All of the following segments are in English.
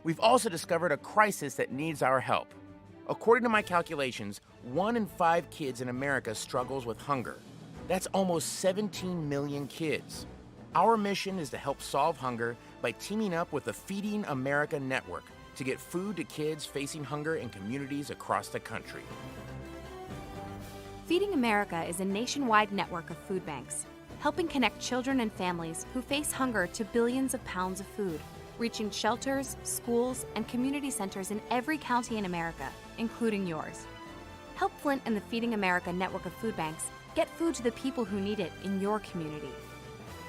We've also discovered a crisis that needs our help. According to my calculations, 1 in 5 kids in America struggles with hunger. That's almost 17 million kids. Our mission is to help solve hunger by teaming up with the Feeding America Network to get food to kids facing hunger in communities across the country. Feeding America is a nationwide network of food banks, helping connect children and families who face hunger to billions of pounds of food, reaching shelters, schools, and community centers in every county in America, including yours. Help Flint and the Feeding America network of food banks get food to the people who need it in your community.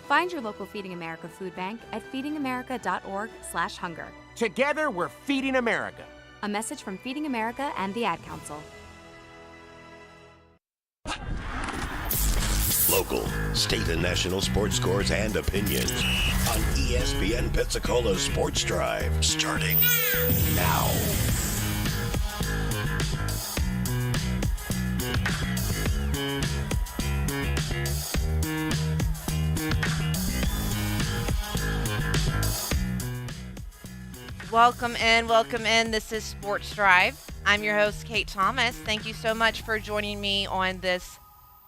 Find your local Feeding America food bank at feedingamerica.org/hunger. Together, we're Feeding America. A message from Feeding America and the Ad Council. Local, state, and national sports scores and opinions on ESPN Pensacola Sports Drive, starting now. Welcome in. This is Sports Drive. I'm your host, Kate Thomas. Thank you so much for joining me on this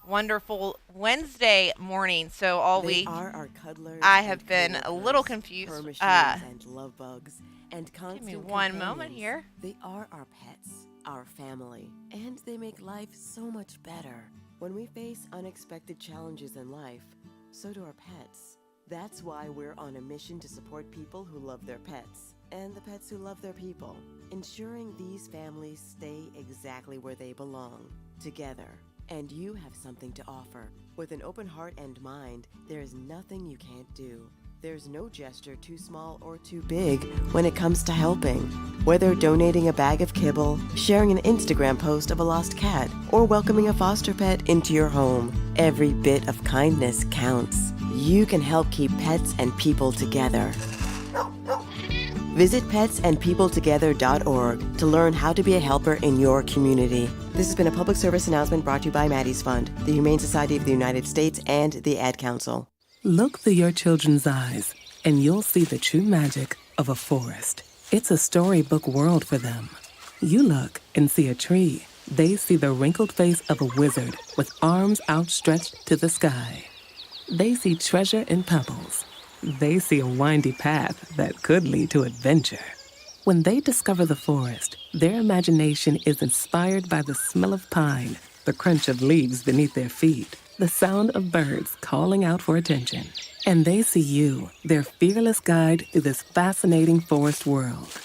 wonderful Wednesday morning. So all week, I have been a little confused. And love bugs and Give me one moment here. They are our pets, our family, and they make life so much better. When we face unexpected challenges in life, so do our pets. That's why we're on a mission to support people who love their pets and the pets who love their people, ensuring these families stay exactly where they belong, together. And you have something to offer. With an open heart and mind, there is nothing you can't do. There's no gesture too small or too big when it comes to helping. Whether donating a bag of kibble, sharing an Instagram post of a lost cat, or welcoming a foster pet into your home, every bit of kindness counts. You can help keep pets and people together. Visit petsandpeopletogether.org to learn how to be a helper in your community. This has been a public service announcement brought to you by Maddie's Fund, the Humane Society of the United States, and the Ad Council. Look through your children's eyes, and you'll see the true magic of a forest. It's a storybook world for them. You look and see a tree. They see the wrinkled face of a wizard with arms outstretched to the sky. They see treasure in pebbles. They see a windy path that could lead to adventure. When they discover the forest, their imagination is inspired by the smell of pine, the crunch of leaves beneath their feet, the sound of birds calling out for attention. And they see you, their fearless guide through this fascinating forest world.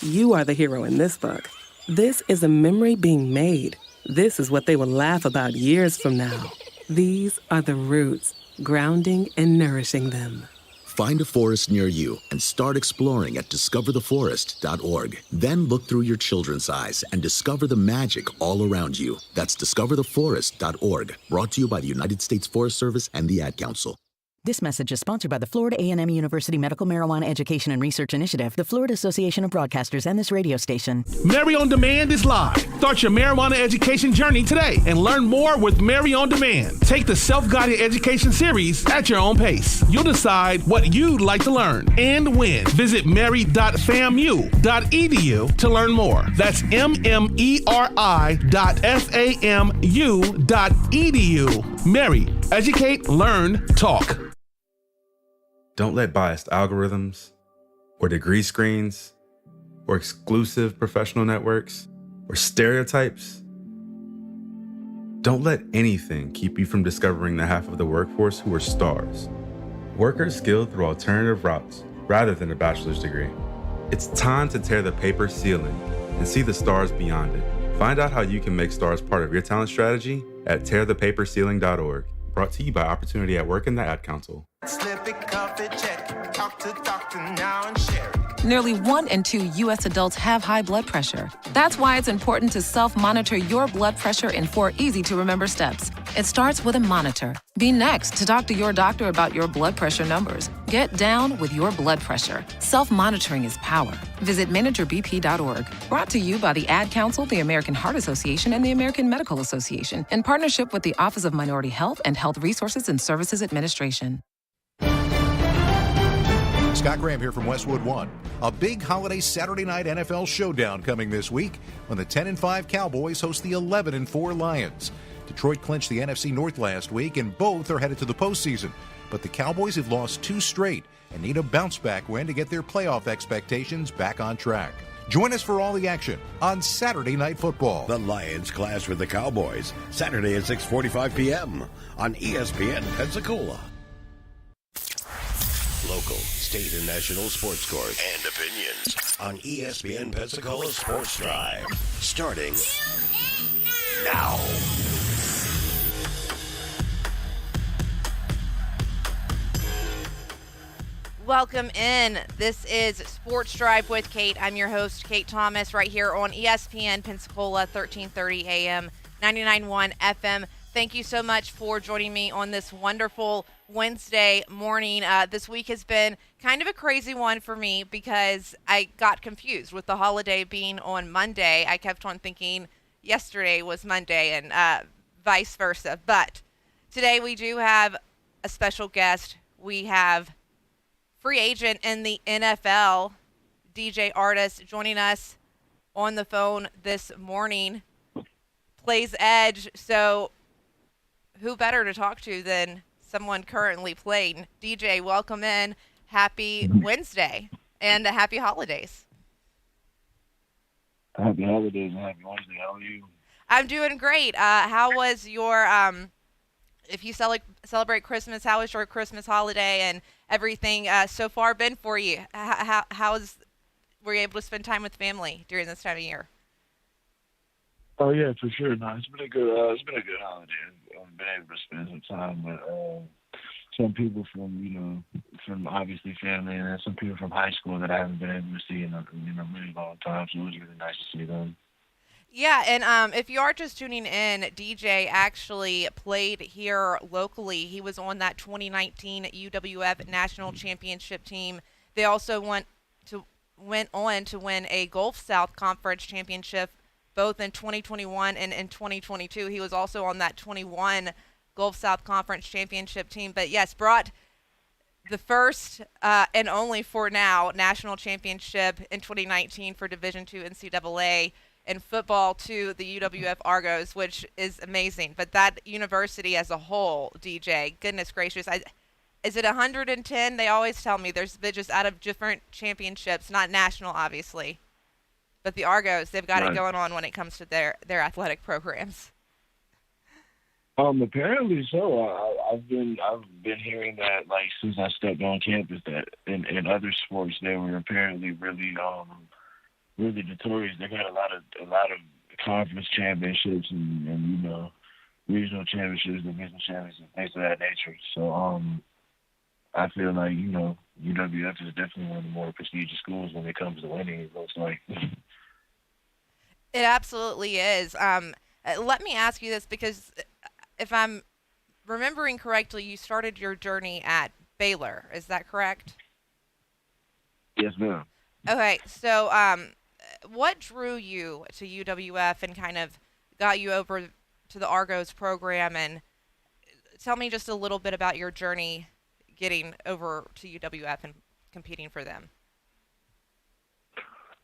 You are the hero in this book. This is a memory being made. This is what they will laugh about years from now. These are the roots, grounding and nourishing them. Find a forest near you and start exploring at discovertheforest.org. Then look through your children's eyes and discover the magic all around you. That's discovertheforest.org. Brought to you by the United States Forest Service and the Ad Council. This message is sponsored by the Florida A&M University Medical Marijuana Education and Research Initiative, the Florida Association of Broadcasters, and this radio station. Mary on Demand is live. Start your marijuana education journey today and learn more with Mary on Demand. Take the self-guided education series at your own pace. You'll decide what you'd like to learn and when. Visit mary.famu.edu to learn more. That's mmeri.famu.edu. Mary, educate, learn, talk. Don't let biased algorithms or degree screens or exclusive professional networks or stereotypes. Don't let anything keep you from discovering the half of the workforce who are stars. Workers skilled through alternative routes rather than a bachelor's degree. It's time to tear the paper ceiling and see the stars beyond it. Find out how you can make stars part of your talent strategy at tearthepaperceiling.org. Brought to you by Opportunity at Work and the Ad Council. Nearly 1 in 2 U.S. adults have high blood pressure. That's why it's important to self-monitor your blood pressure in 4 easy-to-remember steps. It starts with a monitor. Be next to talk to your doctor about your blood pressure numbers. Get down with your blood pressure. Self-monitoring is power. Visit managerbp.org. Brought to you by the Ad Council, the American Heart Association, and the American Medical Association, in partnership with the Office of Minority Health and Health Resources and Services Administration. Scott Graham here from Westwood One. A big holiday Saturday night NFL showdown coming this week when the 10-5 Cowboys host the 11-4 Lions. Detroit clinched the NFC North last week, and both are headed to the postseason. But the Cowboys have lost 2 straight and need a bounce-back win to get their playoff expectations back on track. Join us for all the action on Saturday Night Football. The Lions clash with the Cowboys, Saturday at 6:45 p.m. on ESPN Pensacola. Local, state, and national sports scores and opinions on ESPN Pensacola Sports Drive. Starting now. Welcome in. This is Sports Drive with Kate. I'm your host, Kate Thomas, right here on ESPN Pensacola 1330 AM, 99.1 FM. Thank you so much for joining me on this wonderful Wednesday morning. This week has been kind of a crazy one for me because I got confused with the holiday being on Monday. I kept on thinking yesterday was Monday and vice versa. But today we do have a special guest. We have free agent in the NFL, DJ Artist, joining us on the phone this morning. Plays edge, so who better to talk to than someone currently playing? DJ, welcome in. Happy Wednesday and happy holidays. Happy holidays and happy Wednesday. How are you? I'm doing great. How was your, if you celebrate Christmas, how was your Christmas holiday and everything so far been for you? Were you able to spend time with family during this time of year? Oh yeah, for sure. No, it's been a good holiday. I've been able to spend some time with some people from obviously family, and then some people from high school that I haven't been able to see in a really long time. So it was really nice to see them. Yeah, and if you are just tuning in, DJ actually played here locally. He was on that 2019 UWF National Championship team. They also went on to win a Gulf South Conference Championship both in 2021 and in 2022. He was also on that 21 Gulf South Conference Championship team. But yes, brought the first and only for now national championship in 2019 for Division II NCAA in football to the UWF Argos, which is amazing. But that university as a whole, DJ, goodness gracious, is it 110? They always tell me they're just out of different championships, not national, obviously. But the Argos, they've got it going on when it comes to their athletic programs. Apparently so. I've been hearing that like since I stepped on campus that in other sports they were apparently really notorious. They got a lot of conference championships and regional championships, division championships, things of that nature. So I feel like UWF is definitely one of the more prestigious schools when it comes to winning. It looks like. It absolutely is. Let me ask you this, because if I'm remembering correctly, you started your journey at Baylor. Is that correct? Yes, ma'am. Okay, so what drew you to UWF and kind of got you over to the Argos program? And tell me just a little bit about your journey getting over to UWF and competing for them.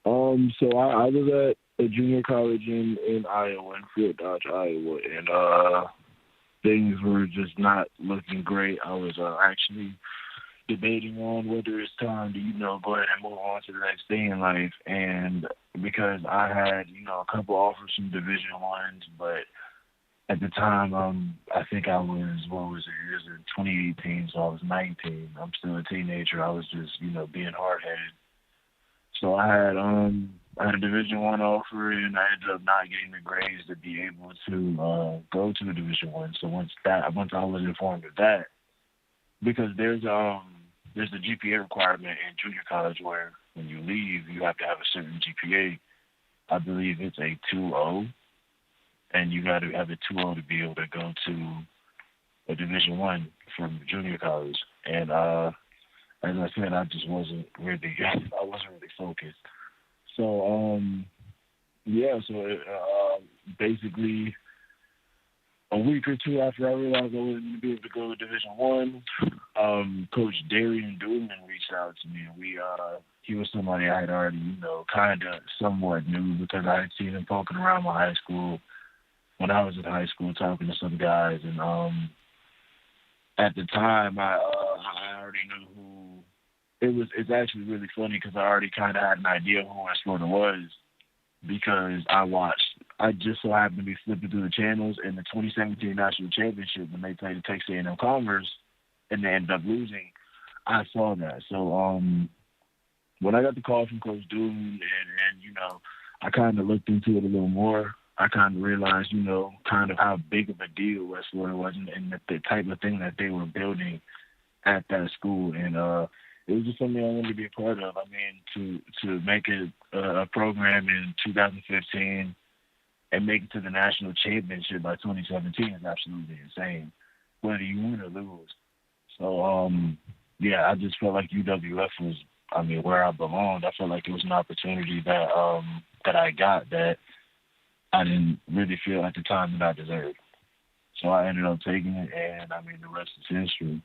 So I was at a junior college in Iowa, in Fort Dodge, Iowa, and things were just not looking great. I was actually debating on whether it's time to, go ahead and move on to the next thing in life. And because I had, a couple offers from Division I's, but at the time, I think I was, it was in 2018, so I was 19. I'm still a teenager. I was just, being hard-headed. So I had a Division I offer, and I ended up not getting the grades to be able to go to a Division I. So once I was informed of that, because there's a GPA requirement in junior college where when you leave, you have to have a certain GPA. I believe it's a 2.0, and you got to have a 2.0 to be able to go to a Division I from junior college. And as I said, I just wasn't really focused. So, basically, a week or two after I realized I wasn't going to be able to go to Division I, Coach Darian Doolman reached out to me, and he was somebody I had already, kind of somewhat knew because I had seen him poking around my high school when I was in high school, talking to some guys, and at the time I already knew who. It's actually really funny because I already kind of had an idea of who Westwater was because I just so happened to be flipping through the channels in the 2017 National Championship when they played the Texas A&M Commerce and they ended up losing. I saw that. So when I got the call from Coach Doolman and I kind of looked into it a little more, I kind of realized, kind of how big of a deal Westwater was and the type of thing that they were building at that school. And it was just something I wanted to be a part of. I mean, to make it a program in 2015 and make it to the national championship by 2017 is absolutely insane, whether you win or lose. So, yeah, I just felt like UWF was, where I belonged. I felt like it was an opportunity that I got that I didn't really feel at the time that I deserved. So I ended up taking it, and the rest is history.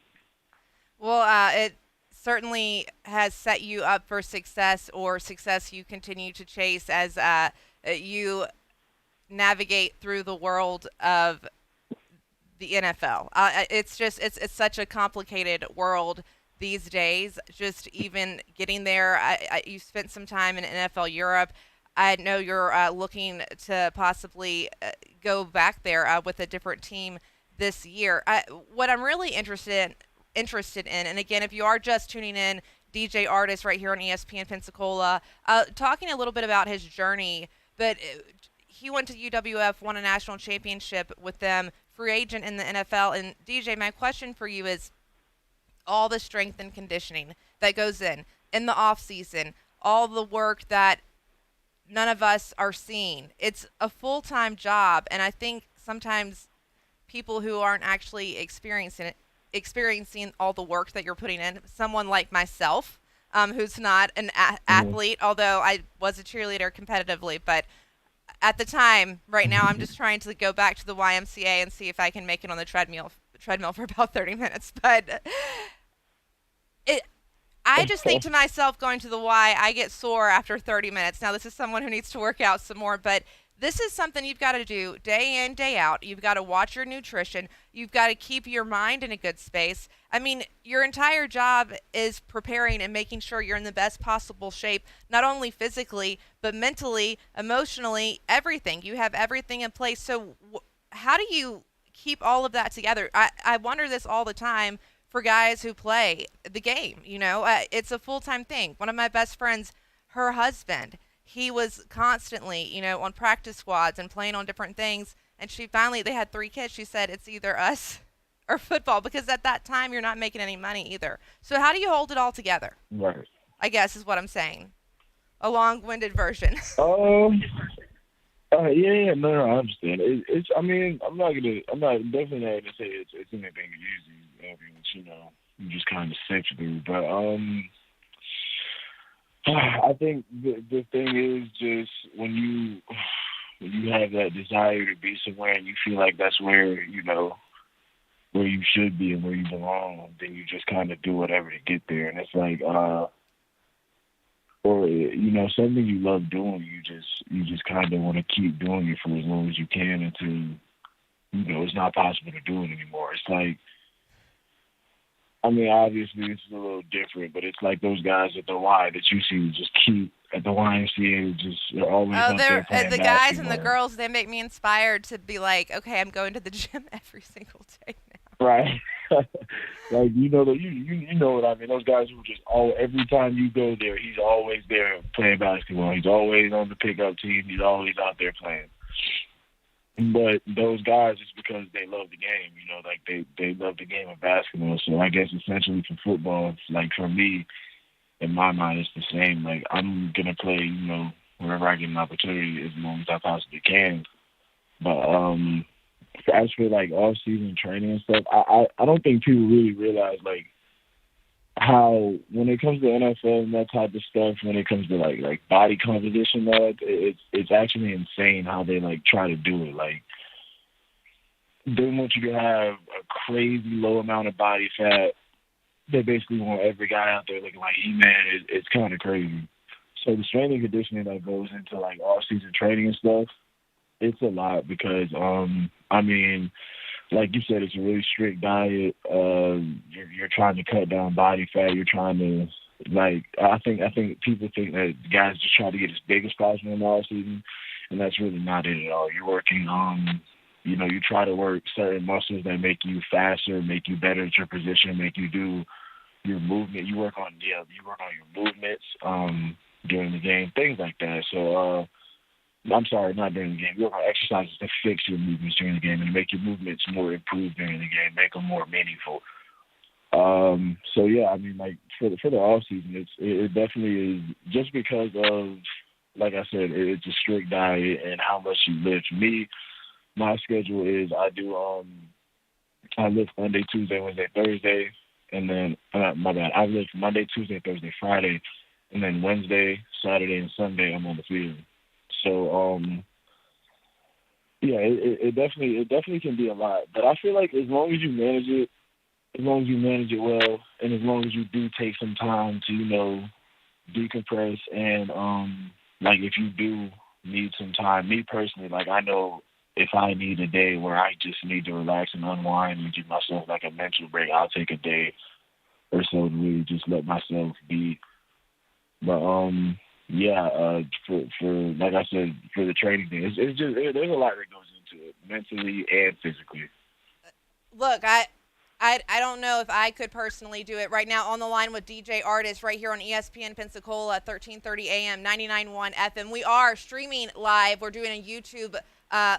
Well, it certainly has set you up for success, or success you continue to chase as you navigate through the world of the NFL. It's such a complicated world these days. Just even getting there, you spent some time in NFL Europe. I know you're looking to possibly go back there with a different team this year. What I'm really interested in, and again, if you are just tuning in, DJ Artist right here on ESPN Pensacola, talking a little bit about his journey, but he went to UWF, won a national championship with them, free agent in the NFL. And DJ, my question for you is all the strength and conditioning that goes in the off season, all the work that none of us are seeing. It's a full-time job, and I think sometimes people who aren't actually experiencing all the work that you're putting in, someone like myself, who's not an athlete, although I was a cheerleader competitively, but at the time, right now, I'm just trying to go back to the YMCA and see if I can make it on the treadmill for about 30 minutes. But I just think to myself, going to the Y, I get sore after 30 minutes. Now, this is someone who needs to work out some more, but this is something you've got to do day in, day out. You've got to watch your nutrition. You've got to keep your mind in a good space. Your entire job is preparing and making sure you're in the best possible shape, not only physically, but mentally, emotionally, everything. You have everything in place. So how do you keep all of that together? I wonder this all the time for guys who play the game. It's a full-time thing. One of my best friends, her husband, he was constantly, on practice squads and playing on different things. And they had 3 kids. She said, it's either us or football, because at that time you're not making any money either. So how do you hold it all together? Right. I guess is what I'm saying. A long-winded version. No, I understand. I'm definitely not gonna say it's anything easy. You just kind of sift through. But I think the thing is just when you have that desire to be somewhere and you feel like that's where where you should be and where you belong, then you just kind of do whatever to get there. And it's like, something you love doing, you just kind of want to keep doing it for as long as you can until, it's not possible to do it anymore. It's like, obviously this is a little different, but it's like those guys at the Y that you see just keep at the YMCA, they're always out there playing the basketball. Guys and the girls, they make me inspired to be like, okay, I'm going to the gym every single day now. Right. Like, you know what I mean. Those guys who just every time you go there, he's always there playing basketball. He's always on the pickup team. He's always out there playing. But those guys, it's because they love the game, like they love the game of basketball. So I guess essentially for football, it's like for me, in my mind, it's the same. Like, I'm going to play, wherever I get an opportunity as long as I possibly can. But as for like off-season training and stuff, I don't think people really realize like how when it comes to NFL and that type of stuff, when it comes to like body composition, though, it's actually insane how they like try to do it. Like they want you to have a crazy low amount of body fat. They basically want every guy out there looking like He-Man. It's kind of crazy. So the strength and conditioning that goes into like off-season training and stuff, it's a lot because, I mean, like you said, it's a really strict diet. You're trying to cut down body fat. You're trying to, like, I think people think that guys just try to get as big as possible in the off-season, and that's really not it at all. You're working you try to work certain muscles that make you faster, make you better at your position, make you do your movement. You work on your movements during the game, things like that. So, I'm sorry, not during the game. You work on exercises to fix your movements during the game and make your movements more improved during the game, make them more meaningful. So yeah, I mean, like for the off season, it definitely is just because of, like I said, it's a strict diet and how much you lift. Me, my schedule is I lift Monday, Tuesday, Wednesday, Thursday, and then I lift Monday, Tuesday, Thursday, Friday, and then Wednesday, Saturday, and Sunday I'm on the field. So yeah, it definitely can be a lot. But I feel like as long as you manage it well, and as long as you do take some time to decompress and like if you do need some time, me personally, like I know if I need a day where I just need to relax and unwind and give myself like a mental break, I'll take a day or so to really just let myself be. But for like I said, for the training thing, it's just there's a lot that goes into it, mentally and physically. Look, I don't know if I could personally do it. Right now on the line with DJ Artist right here on ESPN Pensacola, 1330 AM, 99.1 FM. We are streaming live. We're doing a YouTube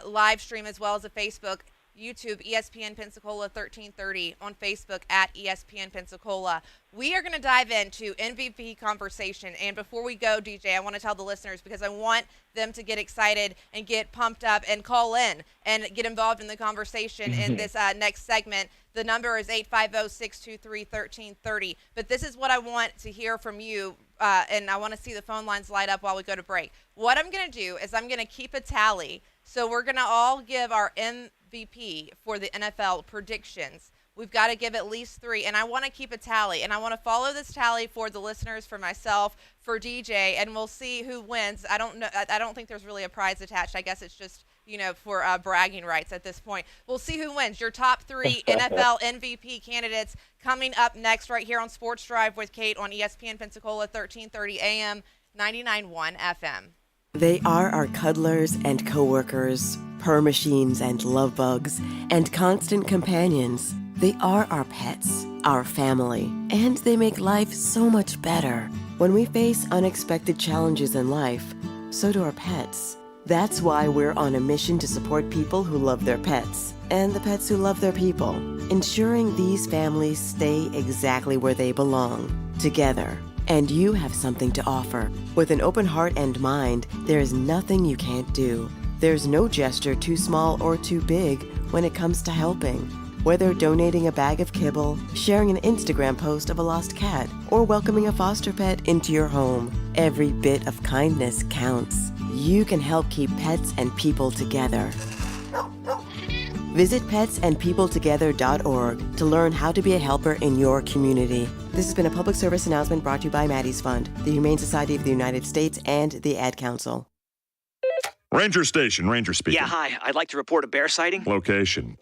live stream as well as a Facebook. YouTube, ESPN Pensacola 1330, on Facebook at ESPN Pensacola. We are going to dive into MVP conversation. And before we go, DJ, I want to tell the listeners, because I want them to get excited and get pumped up and call in and get involved in the conversation in this next segment. The number is 850-623-1330. But this is what I want to hear from you, and I want to see the phone lines light up while we go to break. What I'm going to do is I'm going to keep a tally. So we're going to all give our MVP for the NFL predictions. We've got to give at least 3, and I want to keep a tally, and I want to follow this tally for the listeners, for myself, for DJ, and we'll see who wins. I don't know. I don't think there's really a prize attached. I guess it's just, for bragging rights at this point. We'll see who wins. Your top 3 NFL MVP candidates coming up next right here on Sports Drive with Kate on ESPN Pensacola, 1330 AM, 99.1 FM. They are our cuddlers and coworkers, purr machines and love bugs, and constant companions. They are our pets, our family, and they make life so much better. When we face unexpected challenges in life, so do our pets. That's why we're on a mission to support people who love their pets and the pets who love their people, ensuring these families stay exactly where they belong, together. And you have something to offer. With an open heart and mind, there is nothing you can't do. There's no gesture too small or too big when it comes to helping. Whether donating a bag of kibble, sharing an Instagram post of a lost cat, or welcoming a foster pet into your home, every bit of kindness counts. You can help keep pets and people together. Visit petsandpeopletogether.org to learn how to be a helper in your community. This has been a public service announcement brought to you by Maddie's Fund, the Humane Society of the United States, and the Ad Council. Ranger Station, Ranger speaking. Yeah, hi. I'd like to report a bear sighting. Location?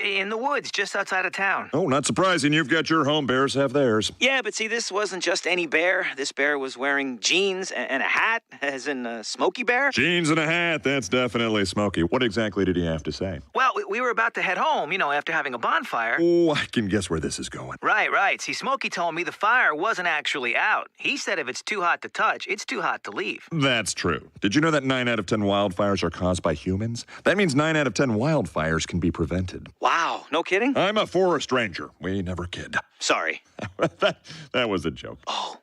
In the woods, just outside of town. Oh, not surprising. You've got your home. Bears have theirs. Yeah, but see, this wasn't just any bear. This bear was wearing jeans and a hat, as in Smokey Bear. Jeans and a hat. That's definitely Smokey. What exactly did he have to say? Well, we were about to head home, after having a bonfire. Oh, I can guess where this is going. Right. See, Smokey told me the fire wasn't actually out. He said if it's too hot to touch, it's too hot to leave. That's true. Did you know that 9 out of 10 wildfires are caused by humans? That means 9 out of 10 wildfires can be prevented. Wow, no kidding? I'm a forest ranger. We never kid. Sorry. that was a joke. Oh.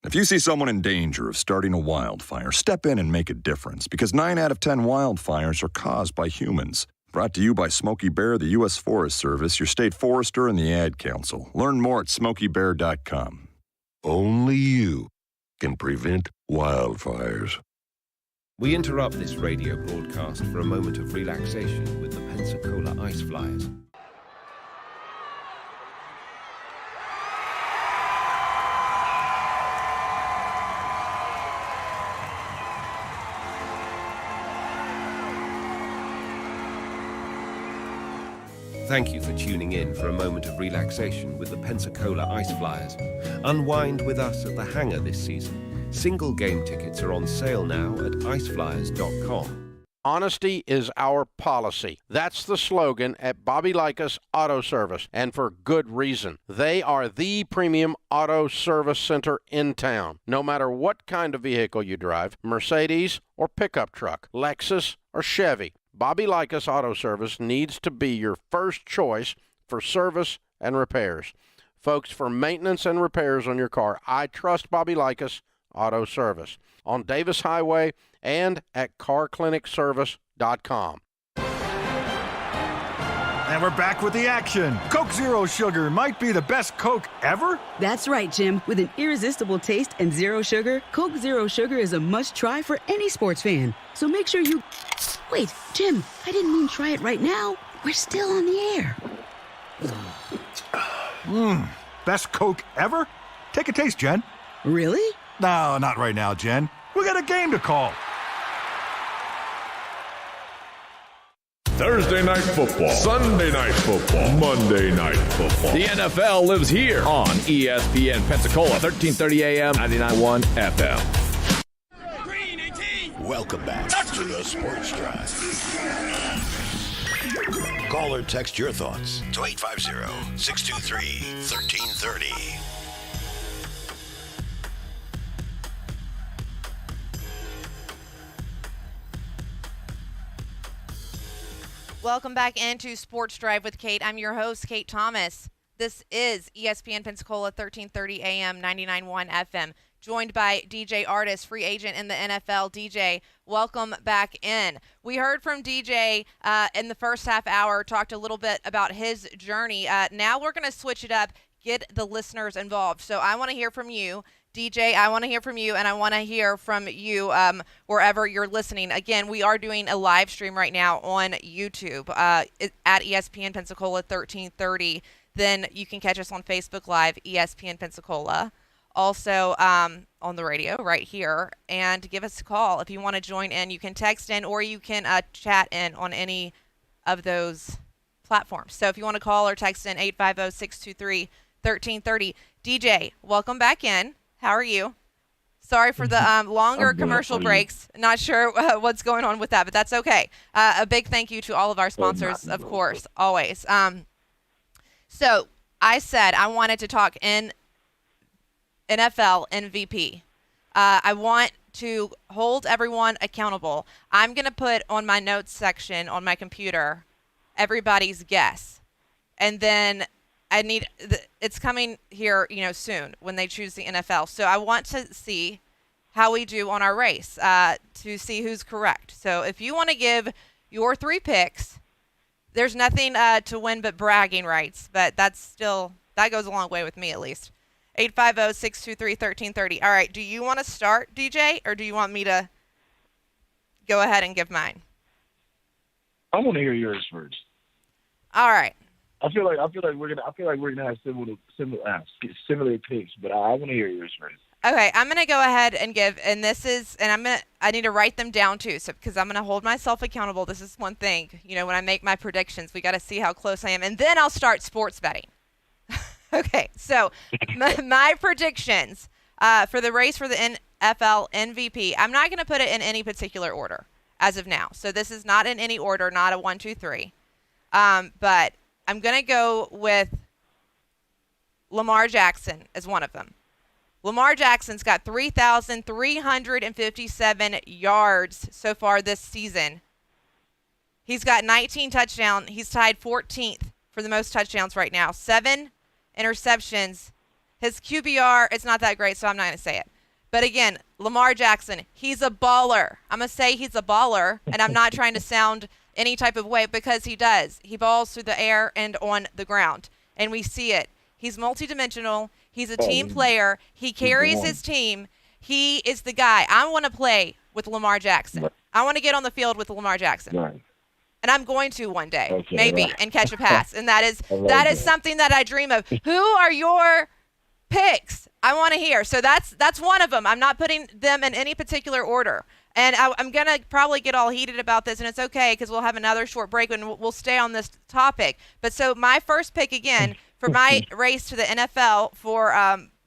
If you see someone in danger of starting a wildfire, step in and make a difference, because 9 out of 10 wildfires are caused by humans. Brought to you by Smokey Bear, the U.S. Forest Service, your state forester, and the Ad Council. Learn more at smokeybear.com. Only you can prevent wildfires. We interrupt this radio broadcast for a moment of relaxation with the Pensacola Ice Flyers. Thank you for tuning in for a moment of relaxation with the Pensacola Ice Flyers. Unwind with us at the hangar this season. Single game tickets are on sale now at iceflyers.com. Honesty is our policy. That's the slogan at Bobby Likas Auto Service, and for good reason. They are the premium auto service center in town. No matter what kind of vehicle you drive, Mercedes or pickup truck, Lexus or Chevy, Bobby Likas Auto Service needs to be your first choice for service and repairs. Folks, for maintenance and repairs on your car, I trust Bobby Likas Auto Service on Davis Highway and at carclinicservice.com. And we're back with the action. Coke Zero Sugar might be the best Coke ever. That's right, Jim. With an irresistible taste and zero sugar, Coke Zero Sugar is a must-try for any sports fan. So make sure you... Wait, Jim, I didn't mean try it right now. We're still on the air. Best Coke ever? Take a taste, Jen. Really? No, not right now, Jen. We got a game to call. Thursday night football, Sunday night football, Monday night football. The NFL lives here on ESPN Pensacola, 1330 AM, 99.1 FM. Welcome back to the Sports Drive. Call or text your thoughts to 850-623-1330. Welcome back into Sports Drive with Kate. I'm your host, Kate Thomas. This is ESPN Pensacola, 1330 AM, 99.1 FM. Joined by DJ Artis, free agent in the NFL. DJ, welcome back in. We heard from DJ in the first half hour, talked a little bit about his journey. Now we're going to switch it up, get the listeners involved. So I want to hear from you. DJ, I want to hear from you, and I want to hear from you wherever you're listening. Again, we are doing a live stream right now on YouTube at ESPN Pensacola 1330. Then you can catch us on Facebook Live, ESPN Pensacola. Also on the radio right here, and give us a call if you want to join in. You can text in or you can chat in on any of those platforms. So if you want to call or text in, 850-623-1330. DJ, welcome back in. How are you? Sorry for the longer commercial breaks. Not sure what's going on with that, but that's okay. A big thank you to all of our sponsors, of course, always. So I said I wanted to talk in NFL MVP. I want to hold everyone accountable. I'm going to put on my notes section on my computer everybody's guess. And then it's coming here, soon when they choose the NFL. So I want to see how we do on our race to see who's correct. So if you want to give your 3 picks, there's nothing to win but bragging rights, but that goes a long way with me at least. 850-623-1330. All right, do you want to start, DJ, or do you want me to go ahead and give mine? I want to hear yours first. All right. I feel like we're gonna have similar picks, but I want to hear yours first. Okay, I'm gonna go ahead and give, I need to write them down too, so because I'm gonna hold myself accountable. This is one thing, when I make my predictions, we got to see how close I am, and then I'll start sports betting. Okay, so my predictions for the race for the NFL MVP, I'm not going to put it in any particular order as of now. So this is not in any order, not a 1, 2, 3. But I'm going to go with Lamar Jackson as one of them. Lamar Jackson's got 3,357 yards so far this season. He's got 19 touchdowns. He's tied 14th for the most touchdowns right now. 7 interceptions. His QBR, it's not that great, so I'm not going to say it. But again, Lamar Jackson, he's a baller. I'm going to say he's a baller, and I'm not trying to sound any type of way because he does. He balls through the air and on the ground, and we see it. He's multidimensional. He's a team player. He carries his team. He is the guy. I want to play with Lamar Jackson. I want to get on the field with Lamar Jackson. Right. And I'm going to one day, Okay, maybe, right. and catch a pass. And that is that. something that I dream of. Who are your picks? I want to hear. So that's one of them. I'm not putting them in any particular order. And I'm going to probably get all heated about this, and it's okay because we'll have another short break and we'll stay on this topic. But so my first pick again for my race to the NFL, for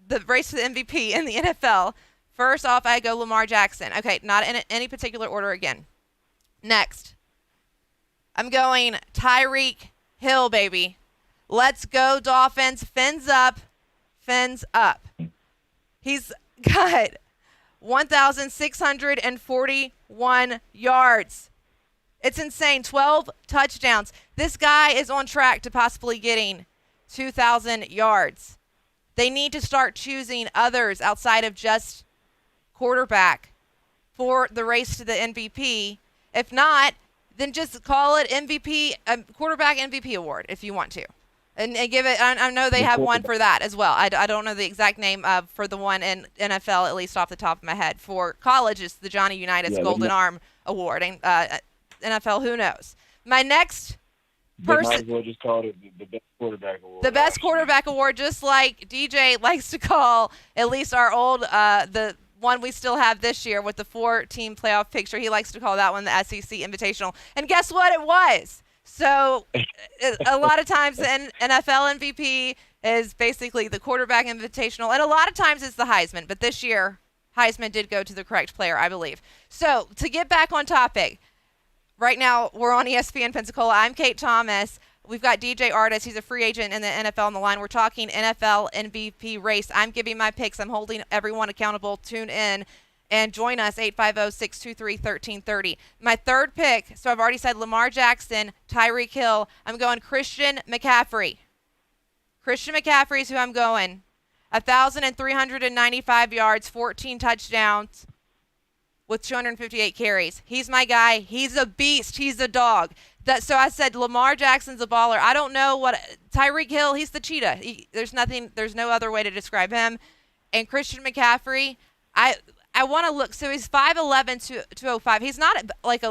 the race to the MVP in the NFL, first off, I go Lamar Jackson. Okay, not in any particular order again. Next, I'm going Tyreek Hill, baby. Let's go, Dolphins. Fins up. Fins up. He's got 1,641 yards. It's insane. 12 touchdowns. This guy is on track to possibly getting 2,000 yards. They need to start choosing others outside of just quarterback for the race to the MVP. If not, then just call it MVP, quarterback MVP award if you want to. And give it, I know they have one for that as well. I don't know the exact name for the one in NFL, at least off the top of my head. For college, it's the Johnny Unitas Golden Arm Award. And NFL, who knows? My next person. Might as well just call it the best quarterback award. The best quarterback award, just like DJ likes to call at least our old, the one we still have this year with the 4-team playoff picture. He likes to call that one the SEC Invitational. And guess what it was? So a lot of times the NFL MVP is basically the quarterback invitational, and a lot of times it's the Heisman. But this year, Heisman did go to the correct player, I believe. So to get back on topic, right now we're on ESPN Pensacola. I'm Kate Thomas. We've got DJ Artis. He's a free agent in the NFL on the line. We're talking NFL MVP race. I'm giving my picks. I'm holding everyone accountable. Tune in. And join us, 850-623-1330. My third pick, so I've already said Lamar Jackson, Tyreek Hill. I'm going Christian McCaffrey. Christian McCaffrey is who I'm going. 1,395 yards, 14 touchdowns with 258 carries. He's my guy. He's a beast. He's a dog. So I said Lamar Jackson's a baller. I don't know what Tyreek Hill, he's the cheetah. There's no other way to describe him. And Christian McCaffrey, I want to look. So he's 5'11" to 205. He's not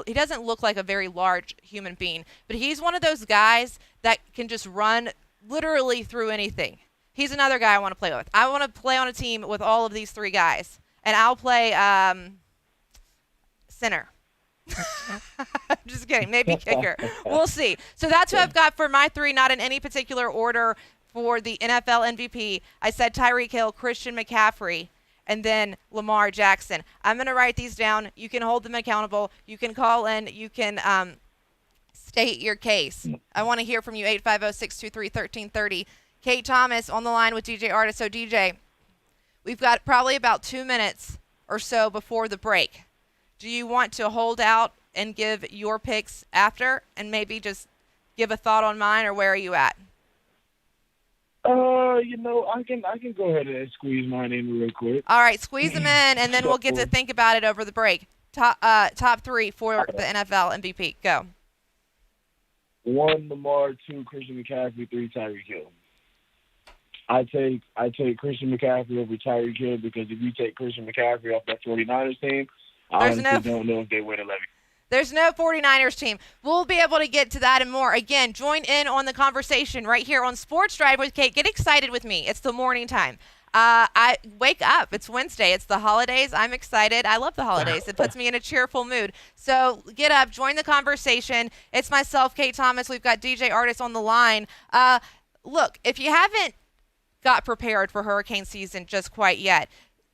he doesn't look like a very large human being, but he's one of those guys that can just run literally through anything. He's another guy I want to play with. I want to play on a team with all of these three guys, and I'll play center. Just kidding. Maybe kicker. We'll see. So that's who I've got for my three, not in any particular order for the NFL MVP. I said Tyreek Hill, Christian McCaffrey, and then Lamar Jackson. I'm going to write these down. You can hold them accountable. You can call in. You can state your case. I want to hear from you, 850-623-1330. Kate Thomas on the line with DJ Artis. So, DJ, we've got probably about 2 minutes or so before the break. Do you want to hold out and give your picks after and maybe just give a thought on mine, or where are you at? I can go ahead and squeeze mine in real quick. All right, squeeze them in, and then we'll get to think about it over the break. Top three for the NFL MVP. Go. 1, Lamar. 2, Christian McCaffrey. 3, Tyreek Hill. I take Christian McCaffrey over Tyreek Hill because if you take Christian McCaffrey off that 49ers team, I honestly don't know if they win 11. There's no 49ers team. We'll be able to get to that and more. Again, join in on the conversation right here on Sports Drive with Kate. Get excited with me. It's the morning time. I wake up. It's Wednesday. It's the holidays. I'm excited. I love the holidays. It puts me in a cheerful mood. So get up. Join the conversation. It's myself, Kate Thomas. We've got DJ Artis on the line. Look, if you haven't got prepared for hurricane season just quite yet,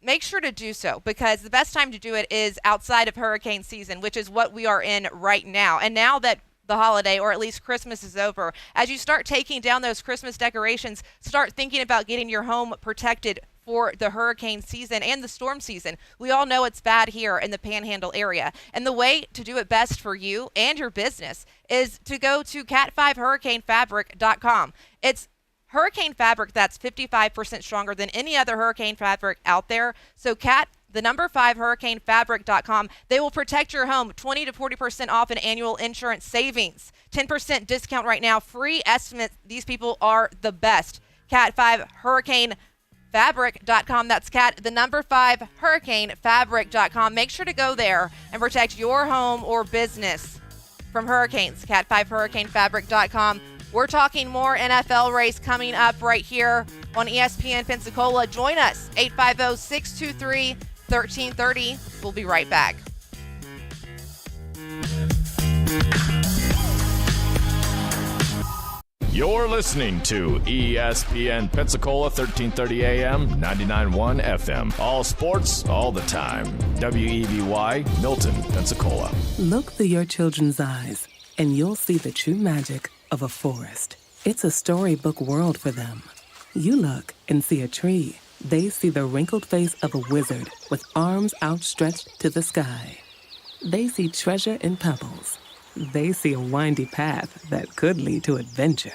make sure to do so, because the best time to do it is outside of hurricane season, which is what we are in right now. And now that the holiday, or at least Christmas, is over, as you start taking down those Christmas decorations, start thinking about getting your home protected for the hurricane season and the storm season. We all know it's bad here in the Panhandle area. And the way to do it best for you and your business is to go to cat5hurricanefabric.com. It's hurricane fabric that's 55% stronger than any other hurricane fabric out there. So the number 5 hurricanefabric.com. They will protect your home. 20 to 40% off an annual insurance savings. 10% discount right now. Free estimate. These people are the best. Cat 5 Hurricane Fabric.com. That's Cat, the number 5, Hurricane, Fabric.com. Make sure to go there and protect your home or business from hurricanes. Cat 5 Hurricane, Fabric.com. We're talking more NFL race coming up right here on ESPN Pensacola. Join us, 850-623-1330. We'll be right back. You're listening to ESPN Pensacola, 1330 AM, 99.1 FM. All sports, all the time. WEBY, Milton, Pensacola. Look through your children's eyes, and you'll see the true magic of a forest. It's a storybook world for them. You look and see a tree. They see the wrinkled face of a wizard with arms outstretched to the sky. They see treasure in pebbles. They see a windy path that could lead to adventure.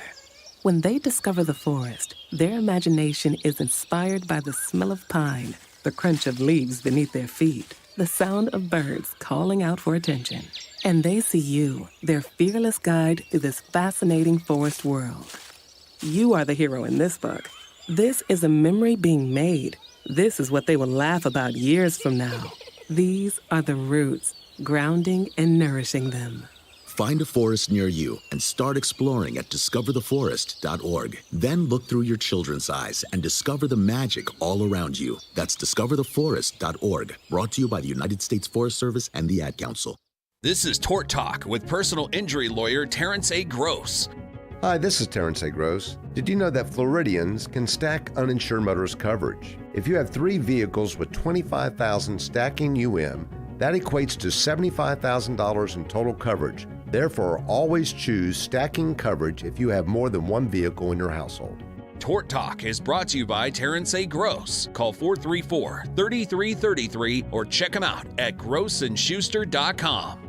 When they discover the forest, their imagination is inspired by the smell of pine, the crunch of leaves beneath their feet, the sound of birds calling out for attention. And they see you, their fearless guide through this fascinating forest world. You are the hero in this book. This is a memory being made. This is what they will laugh about years from now. These are the roots, grounding and nourishing them. Find a forest near you and start exploring at discovertheforest.org. Then look through your children's eyes and discover the magic all around you. That's discovertheforest.org. Brought to you by the United States Forest Service and the Ad Council. This is Tort Talk with personal injury lawyer Terrence A. Gross. Hi, this is Terrence A. Gross. Did you know that Floridians can stack uninsured motorist coverage? If you have 3 vehicles with 25,000 stacking UM, that equates to $75,000 in total coverage. Therefore, always choose stacking coverage if you have more than 1 vehicle in your household. Tort Talk is brought to you by Terrence A. Gross. Call 434-3333 or check him out at grossandschuster.com.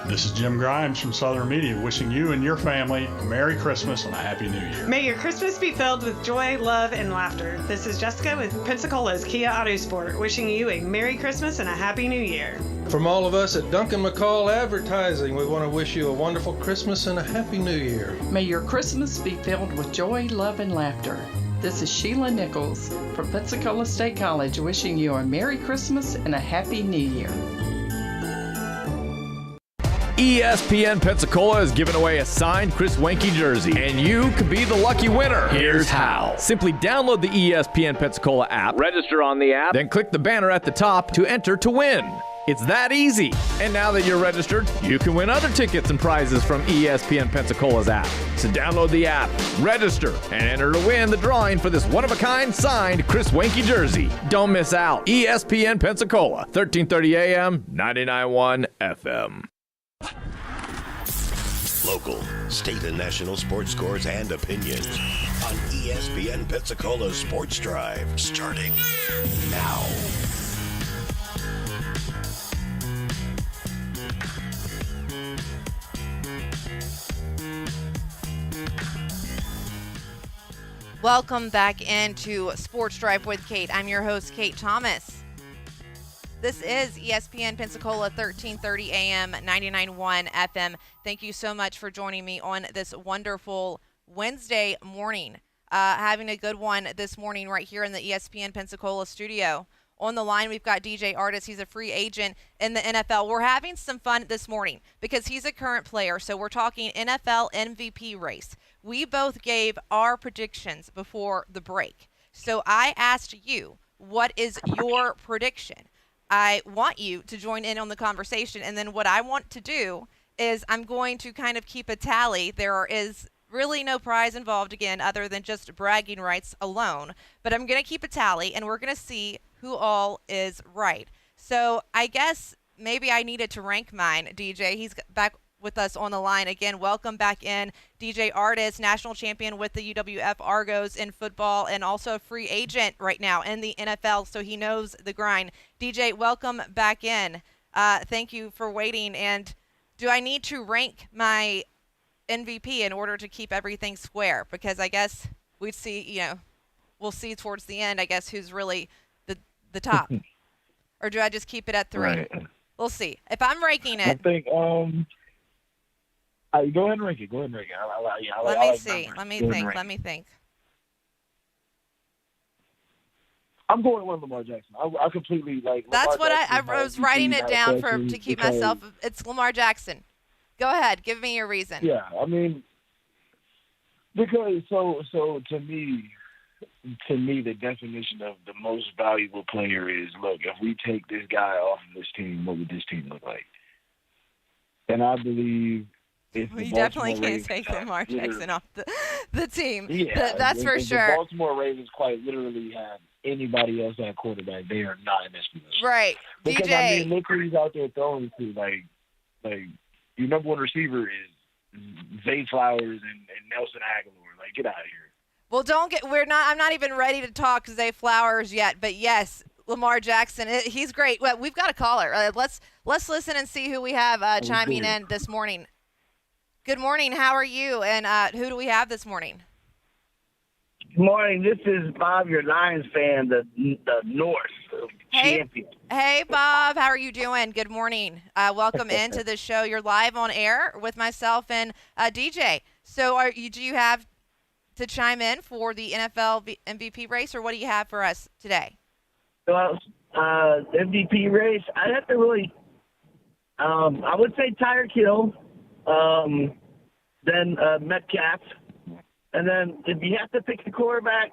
This is Jim Grimes from Southern Media wishing you and your family a Merry Christmas and a Happy New Year. May your Christmas be filled with joy, love, and laughter. This is Jessica with Pensacola's Kia Auto Sport wishing you a Merry Christmas and a Happy New Year. From all of us at Duncan McCall Advertising, we want to wish you a wonderful Christmas and a Happy New Year. May your Christmas be filled with joy, love, and laughter. This is Sheila Nichols from Pensacola State College wishing you a Merry Christmas and a Happy New Year. ESPN Pensacola is giving away a signed Chris Wenke jersey, and you could be the lucky winner. Here's how. Simply download the ESPN Pensacola app, register on the app, then click the banner at the top to enter to win. It's that easy. And now that you're registered, you can win other tickets and prizes from ESPN Pensacola's app. So download the app, register, and enter to win the drawing for this one-of-a-kind signed Chris Wenke jersey. Don't miss out. ESPN Pensacola, 1330 AM, 99.1 FM. Local, state, and national sports scores and opinions on ESPN Pensacola Sports Drive, starting now. Welcome back into Sports Drive with Kate. I'm your host, Kate Thomas. This is ESPN Pensacola, 1330 AM, 99.1 FM. Thank you so much for joining me on this wonderful Wednesday morning. Having a good one this morning right here in the ESPN Pensacola studio. On the line, we've got DJ Artis. He's a free agent in the NFL. We're having some fun this morning because he's a current player. So we're talking NFL MVP race. We both gave our predictions before the break. So I asked you, what is your prediction? I want you to join in on the conversation, and then what I want to do is I'm going to kind of keep a tally. There is really no prize involved, again, other than just bragging rights alone, but I'm going to keep a tally, and we're going to see who all is right. So I guess maybe I needed to rank mine, DJ. He's back with us on the line again. Welcome back in, DJ Artis, national champion with the UWF Argos in football and also a free agent right now in the NFL, so he knows the grind. DJ, welcome back in. Thank you for waiting. And do I need to rank my MVP in order to keep everything square? Because I guess we'll see towards the end, I guess, who's really the top. Or do I just keep it at 3? Right. We'll see. If I'm ranking it. I think go ahead and rank it. Let me think. I'm going with Lamar Jackson. I completely like. That's Lamar what Jackson I was writing it down to keep because, myself. It's Lamar Jackson. Go ahead, give me your reason. Yeah, I mean, because so to me, the definition of the most valuable player is, look, if we take this guy off of this team, what would this team look like? And I believe if we definitely can't take Lamar Jackson off the team. Yeah, that's for sure. The Baltimore Ravens quite literally have anybody else at quarterback, they are not in this position. Right. Because, DJ. I mean, look who he's out there throwing to. Like your number one receiver is Zay Flowers and Nelson Aguilar. Like, get out of here. Well, I'm not even ready to talk Zay Flowers yet, but yes, Lamar Jackson, he's great. Well, we've got a caller. Let's listen and see who we have chiming in this morning. Good morning. How are you? And who do we have this morning? Good morning. This is Bob, your Lions fan, the North champion. Hey, Bob. How are you doing? Good morning. Welcome into the show. You're live on air with myself and DJ. So do you have to chime in for the NFL MVP race, or what do you have for us today? Well, MVP race, I'd have to really, I would say Tyreek Hill, then Metcalf, and then if you have to pick the quarterback,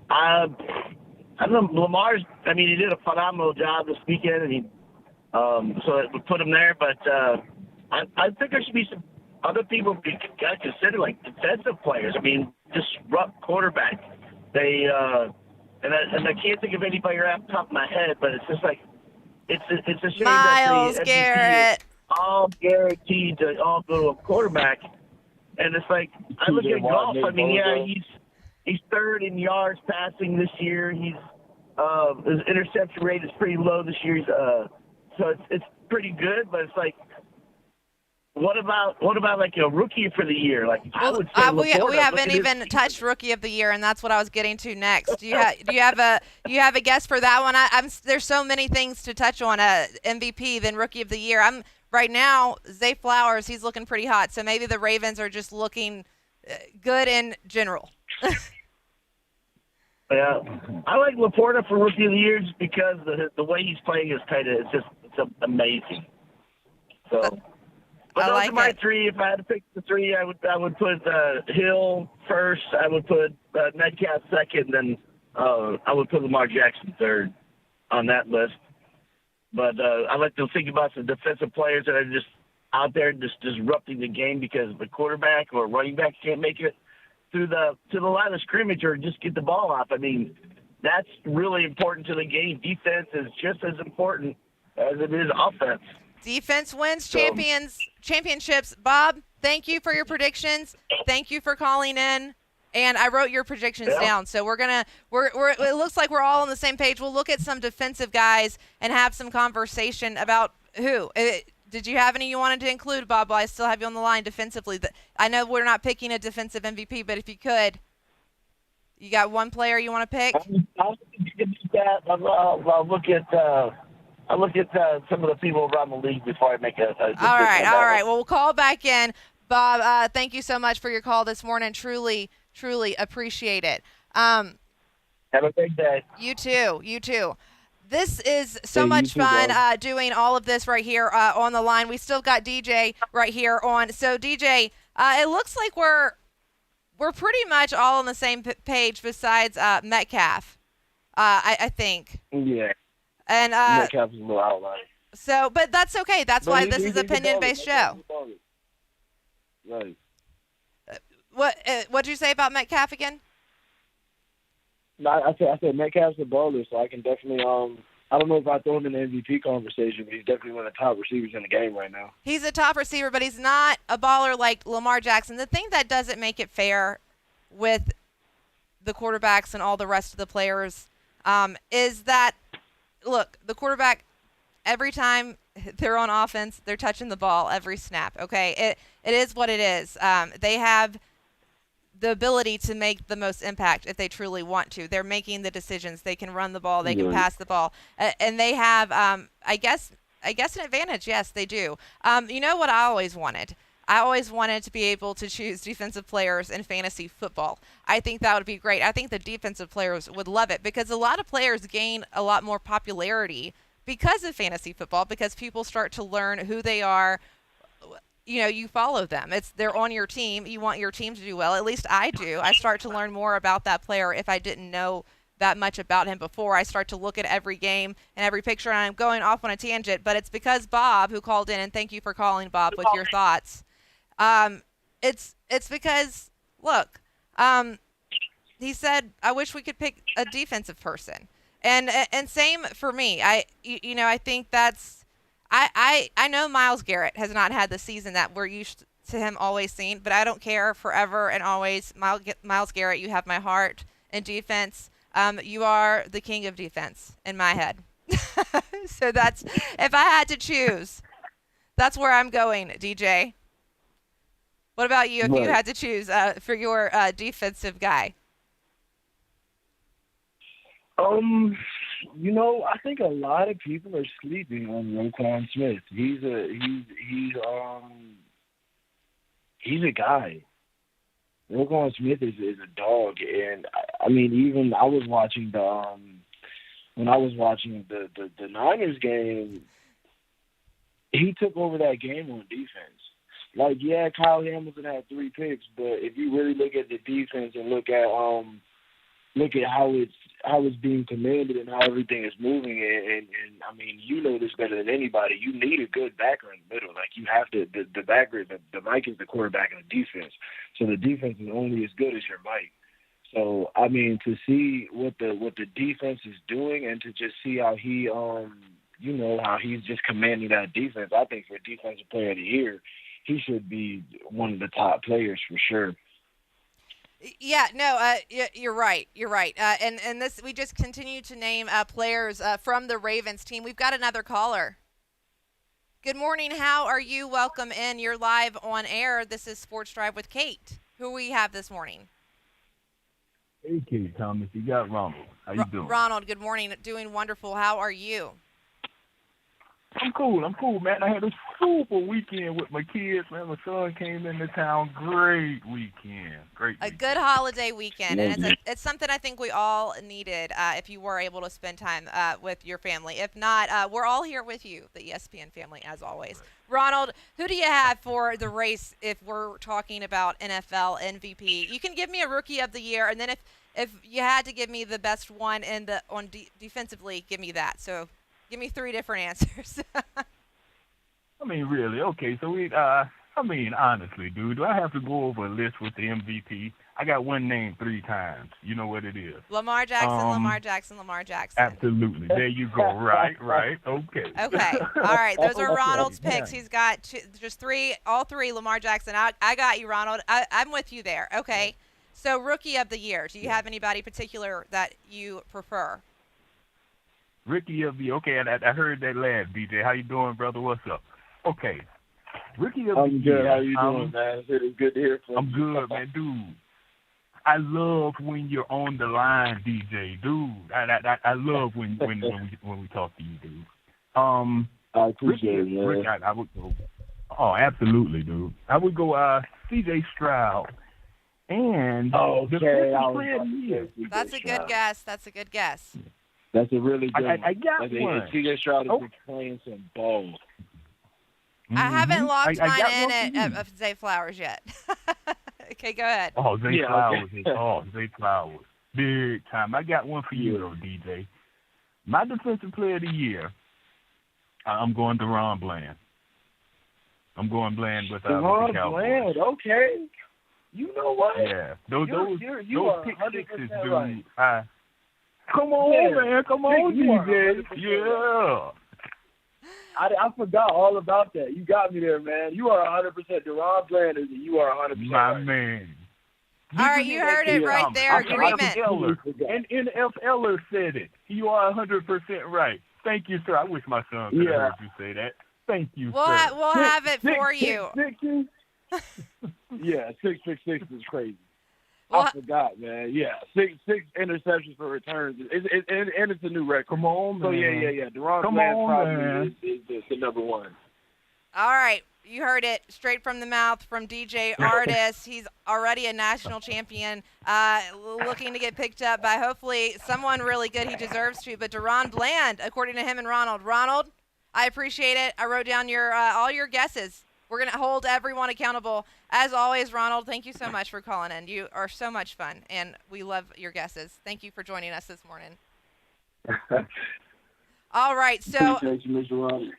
I don't know, Lamar's, I mean, he did a phenomenal job this weekend, and he, so it would put him there, but I think there should be some other people got considered like defensive players. I mean, disrupt quarterback. They and I can't think of anybody right off the top of my head, but it's just like it's a shame Myles that the Garrett MVP is all guaranteed to all go to a quarterback, and it's like I look at golf. I mean, yeah, he's third in yards passing this year. His interception rate is pretty low this year. So it's pretty good, but it's like. What about like a rookie for the year? Like I would say we haven't even touched rookie of the year, and that's what I was getting to next. Do you have a guess for that one? There's so many things to touch on. MVP, then rookie of the year. I'm right now. Zay Flowers, he's looking pretty hot. So maybe the Ravens are just looking good in general. Yeah, I like Laporta for rookie of the year just because the way he's playing is it's amazing. So. But those are my three. If I had to pick the three, I would put Hill first. I would put Metcalf second, then I would put Lamar Jackson third on that list. But I like to think about some defensive players that are just out there just disrupting the game because the quarterback or running back can't make it to the line of scrimmage or just get the ball off. I mean, that's really important to the game. Defense is just as important as it is offense. Defense wins championships. Bob, thank you for your predictions. Thank you for calling in. And I wrote your predictions down. So it looks like we're all on the same page. We'll look at some defensive guys and have some conversation about who. Did you have any you wanted to include, Bob? Well, I still have you on the line defensively. I know we're not picking a defensive MVP, but if you could, you got one player you want to pick? I'll look at some of the people around the league before I make a decision. All right. Well, we'll call back in. Bob, thank you so much for your call this morning. Truly appreciate it. Have a great day. You too. This is so much fun doing all of this right here on the line. We still got DJ right here on. So, DJ, it looks like we're pretty much all on the same page besides Metcalf, I think. Yeah. And Metcalf's a little outlier. So, but that's okay. That's why this is an opinion-based show. Right. What'd you say about Metcalf again? No, I said Metcalf's a baller, so I can definitely I don't know if I throw him in the MVP conversation, but he's definitely one of the top receivers in the game right now. He's a top receiver, but he's not a baller like Lamar Jackson. The thing that doesn't make it fair with the quarterbacks and all the rest of the players is that, look, the quarterback, every time they're on offense, they're touching the ball every snap, okay? It is what it is. They have the ability to make the most impact if they truly want to. They're making the decisions. They can run the ball. They can pass the ball. And they have, I guess an advantage. Yes, they do. You know what I always wanted? I always wanted to be able to choose defensive players in fantasy football. I think that would be great. I think the defensive players would love it because a lot of players gain a lot more popularity because of fantasy football, because people start to learn who they are. You follow them. They're on your team. You want your team to do well. At least I do. I start to learn more about that player if I didn't know that much about him before. I start to look at every game and every picture, and I'm going off on a tangent, but it's because Bob, who called in, and thank you for calling, Bob, with your thoughts. It's because, look, he said, I wish we could pick a defensive person. And same for me. I think that's, I know Myles Garrett has not had the season that we're used to him always seeing, but I don't care forever and always. Myles Garrett, you have my heart in defense. You are the king of defense in my head. So that's, if I had to choose, that's where I'm going, DJ. What about you if you had to choose for your defensive guy? I think a lot of people are sleeping on Roquan Smith. He's a guy. Roquan Smith is a dog, and I mean, even I was watching when I was watching the Niners game, he took over that game on defense. Like, yeah, Kyle Hamilton had 3 picks, but if you really look at the defense and look at how it's being commanded and how everything is moving, and I mean, you know this better than anybody. You need a good backer in the middle. Like, you have to. The backer, the Mike is the quarterback in the defense, so the defense is only as good as your Mike. So I mean, to see what the defense is doing, and to just see how he how he's just commanding that defense, I think for Defensive Player of the Year, he should be one of the top players for sure. Yeah, no, you're right. You're right. And this, we just continue to name players from the Ravens team. We've got another caller. Good morning. How are you? Welcome in. You're live on air. This is Sports Drive with Kate. Who we have this morning? Hey, Kate Thomas. You got Ronald. How you doing? Ronald, good morning. Doing wonderful. How are you? I'm cool, man. I had a super weekend with my kids, man. My son came into town. Great weekend. A good holiday weekend. And it's something I think we all needed if you were able to spend time with your family. If not, we're all here with you, the ESPN family, as always. Right. Ronald, who do you have for the race if we're talking about NFL MVP? You can give me a Rookie of the Year, and then if you had to give me the best one defensively, give me that. So give me 3 different answers. I mean, really? Okay, so honestly, dude, do I have to go over a list with the MVP? I got one name 3 times. You know what it is. Lamar Jackson. Absolutely. There you go. Right. Okay. Okay. All right. Those are Ronald's picks. He's got all three Lamar Jackson. I got you, Ronald. I'm with you there. Okay. So Rookie of the Year. Do you have anybody particular that you prefer? Rookie of the Year. Okay, I heard that laugh, DJ. How you doing, brother? What's up? Okay. Rookie of the Year. I'm good. How you doing, man? It's good to hear from you. I'm good, man. Dude, I love when you're on the line, DJ. Dude, I love when we talk to you, dude. I appreciate it, man. I would go. Oh, absolutely, dude. I would go C.J. Stroud. And That's a good guess. That's a really good one. I got one. C.J. Stroud has been playing some ball. I haven't locked mine in at Zay Flowers yet. Okay, go ahead. Oh, Zay Flowers. Zay Flowers. Big time. I got one for you, though, DJ. My Defensive Player of the Year, I'm going to Ron Bland. I'm going Bland with the Cowboys. Bland, okay. You know what? Yeah. Those pick sixes, dude. Right. Come on, man. Come on, DJ. Yeah. I forgot all about that. You got me there, man. You are 100%. Deron Bland is you are 100%. My man. All right, you heard it right there. Agreement. And NFL said it. You are 100% right. Thank you, sir. I wish my son could have heard you say that. Thank you, sir. We'll have it for you. Yeah, 666 is crazy. I forgot, man. Yeah, six interceptions for returns, and it's a new record. Come on, man. So yeah. Deron Bland probably is the number one. All right. You heard it straight from the mouth from DJ Artis. He's already a national champion, looking to get picked up by hopefully someone really good. He deserves to. But Deron Bland, according to him and Ronald. Ronald, I appreciate it. I wrote down your all your guesses. We're going to hold everyone accountable. As always, Ronald, thank you so much for calling in. You are so much fun, and we love your guesses. Thank you for joining us this morning. All right, so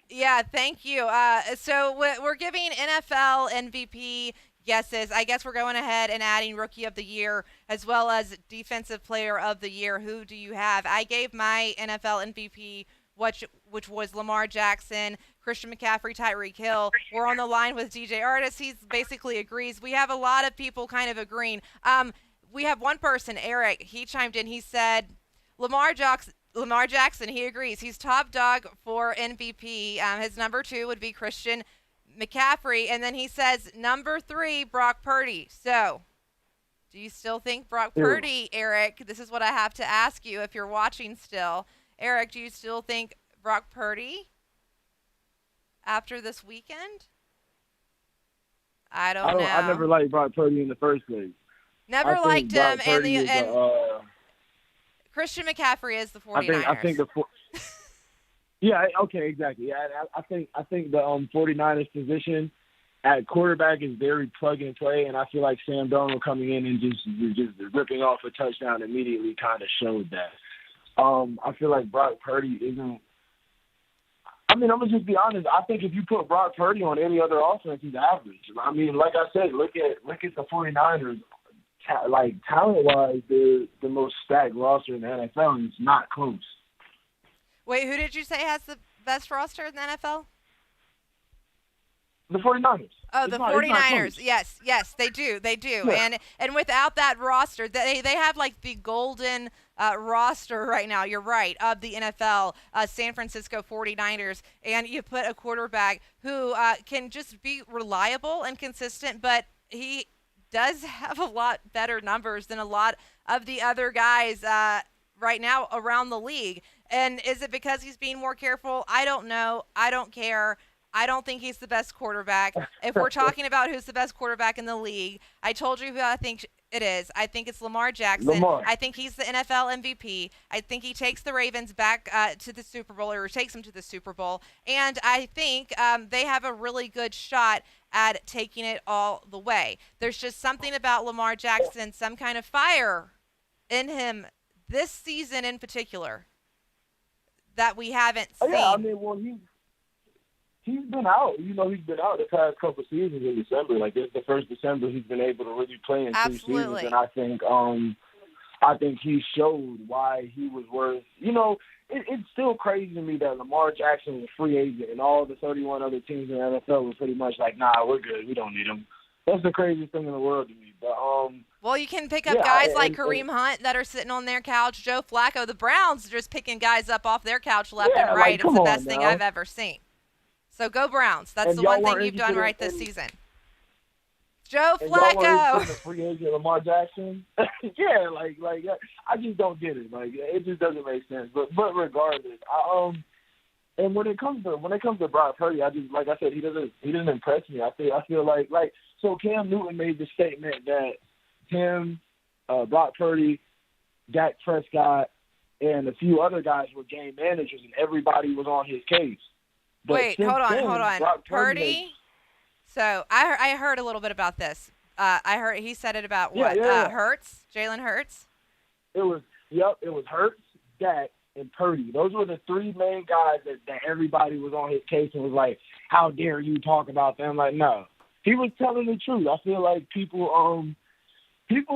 yeah, thank you. So we're giving NFL MVP guesses. I guess we're going ahead and adding Rookie of the Year as well as Defensive Player of the Year. Who do you have? I gave my NFL MVP, which was Lamar Jackson, Christian McCaffrey, Tyreek Hill. We're on the line with DJ Artis. He basically agrees. We have a lot of people kind of agreeing. We have one person, Eric. He chimed in. He said Lamar Jackson, he agrees. He's top dog for MVP. His number 2 would be Christian McCaffrey. And then he says number 3, Brock Purdy. So, do you still think Brock Purdy, Eric? This is what I have to ask you if you're watching still. Eric, do you still think Brock Purdy after this weekend? I don't know. I never liked Brock Purdy in the first place. Never liked him. Christian McCaffrey is the 49ers. I think yeah, okay, exactly. Yeah, I think the 49ers position at quarterback is very plug and play, and I feel like Sam Darnold coming in and just ripping off a touchdown immediately kind of showed that. I feel like Brock Purdy isn't. I mean, I'm gonna just be honest. I think if you put Brock Purdy on any other offense, he's average. I mean, like I said, look at the 49ers. Like talent-wise, they're the most stacked roster in the NFL, and it's not close. Wait, who did you say has the best roster in the NFL? The 49ers. Oh, the 49ers. Yes, they do. Yeah. And without that roster, they have like the golden roster right now, you're right, of the NFL, San Francisco 49ers, and you put a quarterback who can just be reliable and consistent, but he does have a lot better numbers than a lot of the other guys right now around the league. And is it because he's being more careful? I don't know. I don't care. I don't think he's the best quarterback. If we're talking about who's the best quarterback in the league, I told you who I think it is. I think it's Lamar Jackson. I think he's the NFL MVP. I think he takes the Ravens back to the Super Bowl, or takes them to the Super Bowl. And I think they have a really good shot at taking it all the way. There's just something about Lamar Jackson, some kind of fire in him this season in particular that we haven't seen. Yeah, I mean, well, he's been out. He's been out the past couple of seasons in December. Like, this is the first December he's been able to really play in 2 seasons. And I think he showed why he was worth, it's still crazy to me that Lamar Jackson was a free agent and all the 31 other teams in the NFL were pretty much like, nah, we're good. We don't need him. That's the craziest thing in the world to me. But well, you can pick up guys like Kareem Hunt that are sitting on their couch. Joe Flacco, the Browns, just picking guys up off their couch left and right. It's the best thing I've ever seen. So go Browns. That's the one thing you've done right this season. Joe Flacco. The free agent Lamar Jackson. Yeah, I just don't get it. Like, it just doesn't make sense. But regardless, and when it comes to Brock Purdy, I just, like I said, he doesn't impress me. I feel like so Cam Newton made the statement that him, Brock Purdy, Dak Prescott, and a few other guys were game managers, and everybody was on his case. But wait, hold on. Purdy? So I heard a little bit about this. I heard he said it about what? Hurts? Jalen Hurts? It was Hurts, Dak, and Purdy. Those were the 3 main guys that everybody was on his case and was like, how dare you talk about them? Like, no. He was telling the truth. I feel like people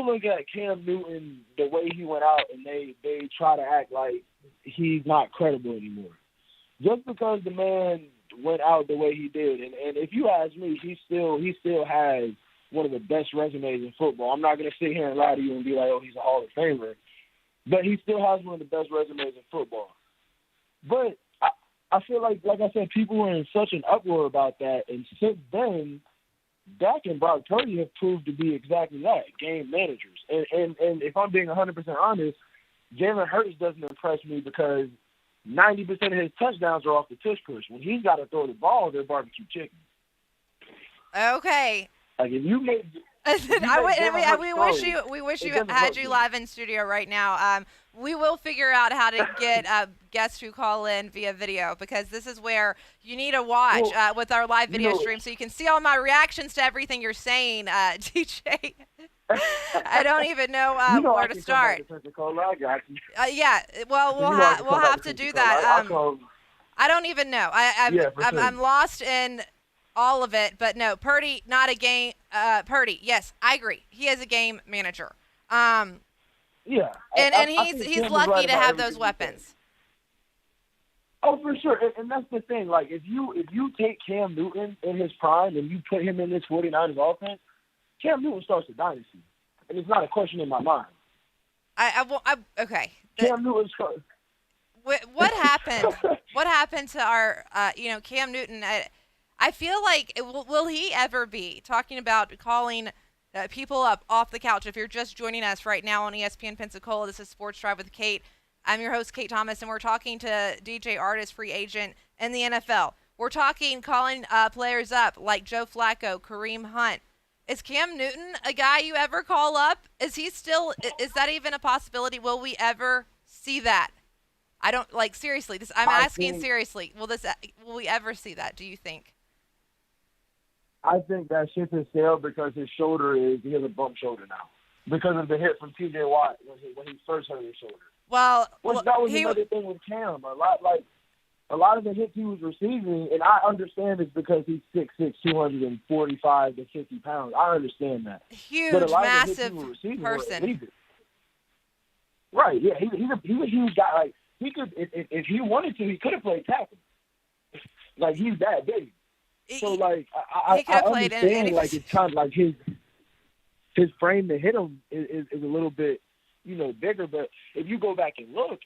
look at Cam Newton the way he went out and they try to act like he's not credible anymore. Just because the man went out the way he did, and if you ask me, he still has one of the best resumes in football. I'm not going to sit here and lie to you and be like, oh, he's a Hall of Famer. But he still has one of the best resumes in football. But I feel like I said, people were in such an uproar about that, and since then, Dak and Brock Purdy have proved to be exactly that, game managers. And if I'm being 100% honest, Jalen Hurts doesn't impress me because 90% of his touchdowns are off the tush push. When he's got to throw the ball, they're barbecue chicken. Okay. Like if you make. We wish you had you live in studio right now. We will figure out how to get guests who call in via video, because this is where you need to watch with our live video stream so you can see all my reactions to everything you're saying, DJ. I don't even know where to start. Yeah, well, we'll have to do that. I don't even know. I'm lost in all of it, but no, Purdy, not a game. Purdy, yes, I agree. He is a game manager. And he's lucky to have those weapons. Oh, for sure, and that's the thing. Like, if you take Cam Newton in his prime and you put him in this 49ers offense, Cam Newton starts a dynasty, and it's not a question in my mind. Okay. Cam Newton starts. What happened? What happened to our, Cam Newton? I feel like, will he ever be talking about calling people up off the couch? If you're just joining us right now on ESPN Pensacola, this is Sports Drive with Kate. I'm your host, Kate Thomas, and we're talking to DJ Artis, free agent in the NFL. We're talking calling players up like Joe Flacco, Kareem Hunt. Is Cam Newton a guy you ever call up? Is that even a possibility? Will we ever see that? I don't, seriously, I'm asking seriously. Will we ever see that, do you think? I think that ship has sailed because he has a bump shoulder now because of the hit from T.J. Watt when he first hurt his shoulder. That was another thing with Cam. A lot of the hits he was receiving, and I understand it's because he's 6'6", 245 to 50 pounds. I understand that. Huge, but a lot massive of the hits he was receiving person. Right? Yeah, he's a huge guy. Like, he could, if he wanted to, he could have played tackle. Like, he's that big. So, I understand, it's kind of like his frame to hit him is a little bit, bigger. But if you go back and look,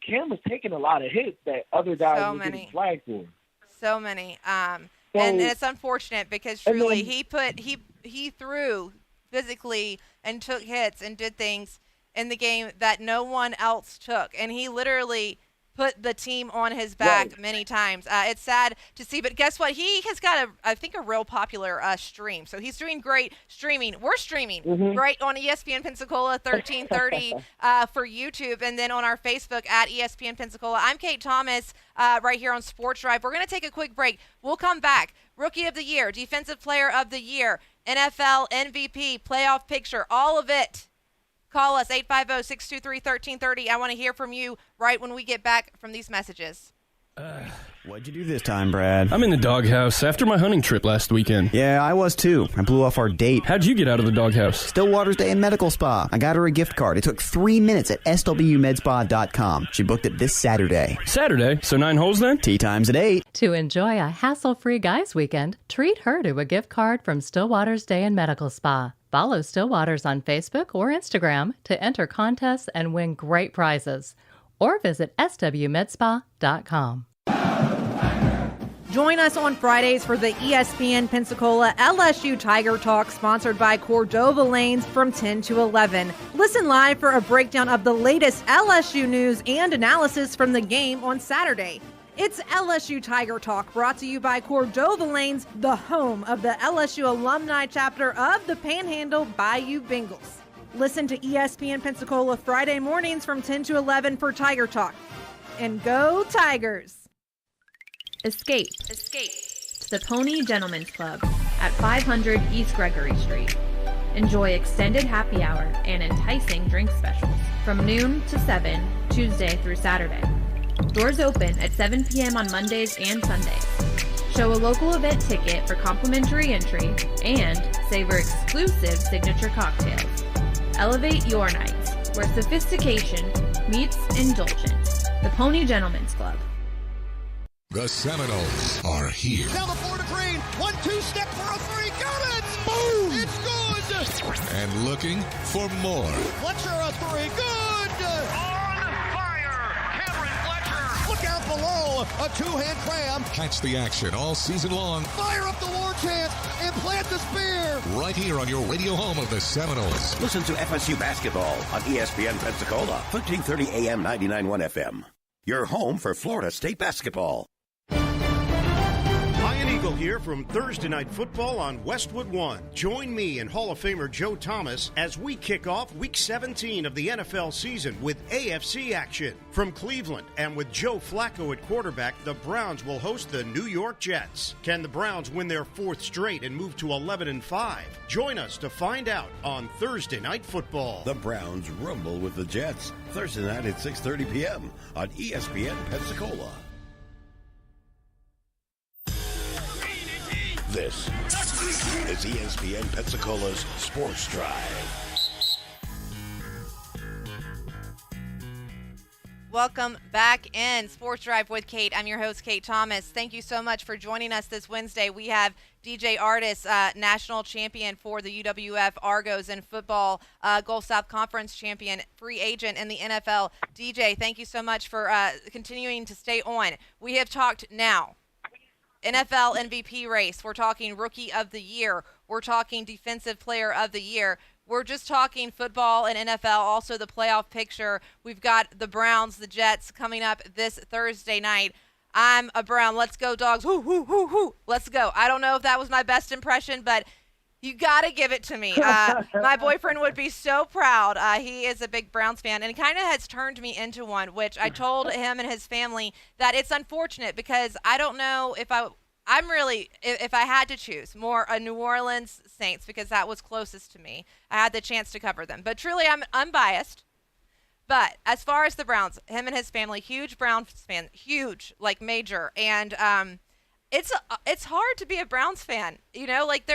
Cam was taking a lot of hits that other guys were getting flagged for. So many. And it's unfortunate because truly he threw physically and took hits and did things in the game that no one else took. And he literally put the team on his back many times. It's sad to see, but guess what? He has got a real popular stream. So he's doing great streaming. We're streaming right on ESPN Pensacola 1330 for YouTube, and then on our Facebook at ESPN Pensacola. I'm Kate Thomas right here on Sports Drive. We're going to take a quick break. We'll come back. Rookie of the Year, Defensive Player of the Year, NFL MVP, playoff picture, all of it. Call us, 850-623-1330. I want to hear from you right when we get back from these messages. What'd you do this time, Brad? I'm in the doghouse after my hunting trip last weekend. Yeah, I was too. I blew off our date. How'd you get out of the doghouse? Stillwater's Day and Medical Spa. I got her a gift card. It took 3 minutes at swmedspa.com. She booked it this Saturday. Saturday? So 9 holes then? Tea time's at 8. To enjoy a hassle-free guys' weekend, treat her to a gift card from Stillwater's Day and Medical Spa. Follow Stillwater's on Facebook or Instagram to enter contests and win great prizes. Or visit swmedspa.com. Join us on Fridays for the ESPN Pensacola LSU Tiger Talk, sponsored by Cordova Lanes from 10 to 11. Listen live for a breakdown of the latest LSU news and analysis from the game on Saturday. It's LSU Tiger Talk, brought to you by Cordova Lanes, the home of the LSU alumni chapter of the Panhandle Bayou Bengals. Listen to ESPN Pensacola Friday mornings from 10 to 11 for Tiger Talk. And go Tigers! Escape to the Pony Gentlemen's Club at 500 East Gregory Street. Enjoy extended happy hour and enticing drink specials from noon to 7, Tuesday through Saturday. Doors open at 7 p.m. on Mondays and Sundays. Show a local event ticket for complimentary entry and savor exclusive signature cocktails. Elevate your nights where sophistication meets indulgence. The Pony Gentlemen's Club. The Seminoles are here. Down the floor to Green. 1-2 step for a three. Got it! Boom! It's good! And looking for more. Fletcher a three. Good! On fire! Cameron Fletcher! Look out below. A two-hand clam. Catch the action all season long. Fire up the war chant and plant the spear. Right here on your radio home of the Seminoles. Listen to FSU basketball on ESPN Pensacola, 1330 AM, 99.1 FM. Your home for Florida State basketball. Michael here from Thursday Night Football on Westwood One. Join me and Hall of Famer Joe Thomas as we kick off Week 17 of the NFL season with AFC action. From Cleveland and with Joe Flacco at quarterback, the Browns will host the New York Jets. Can the Browns win their fourth straight and move to 11-5? Join us to find out on Thursday Night Football. The Browns rumble with the Jets. Thursday night at 6:30 p.m. on ESPN Pensacola. This is ESPN Pensacola's Sports Drive. Welcome back in Sports Drive with Kate. I'm your host, Kate Thomas. Thank you so much for joining us this Wednesday. We have DJ Artis, national champion for the UWF Argos in football, Gulf South Conference champion, free agent in the NFL. DJ, thank you so much for continuing to stay on. We have talked now NFL MVP race. We're talking Rookie of the Year. We're talking Defensive Player of the Year. We're just talking football and NFL, also the playoff picture. We've got the Browns, the Jets coming up this Thursday night. I'm a Brown. Let's go, Dogs. Hoo, hoo, hoo, hoo. Let's go. I don't know if that was my best impression, but you got to give it to me. My boyfriend would be so proud. He is a big Browns fan, and it kind of has turned me into one, which I told him and his family that it's unfortunate because I don't know if if I had to choose, more a New Orleans Saints because that was closest to me. I had the chance to cover them. But truly, I'm unbiased. But as far as the Browns, him and his family, huge Browns fan, huge, like major. And it's hard to be a Browns fan. You know, like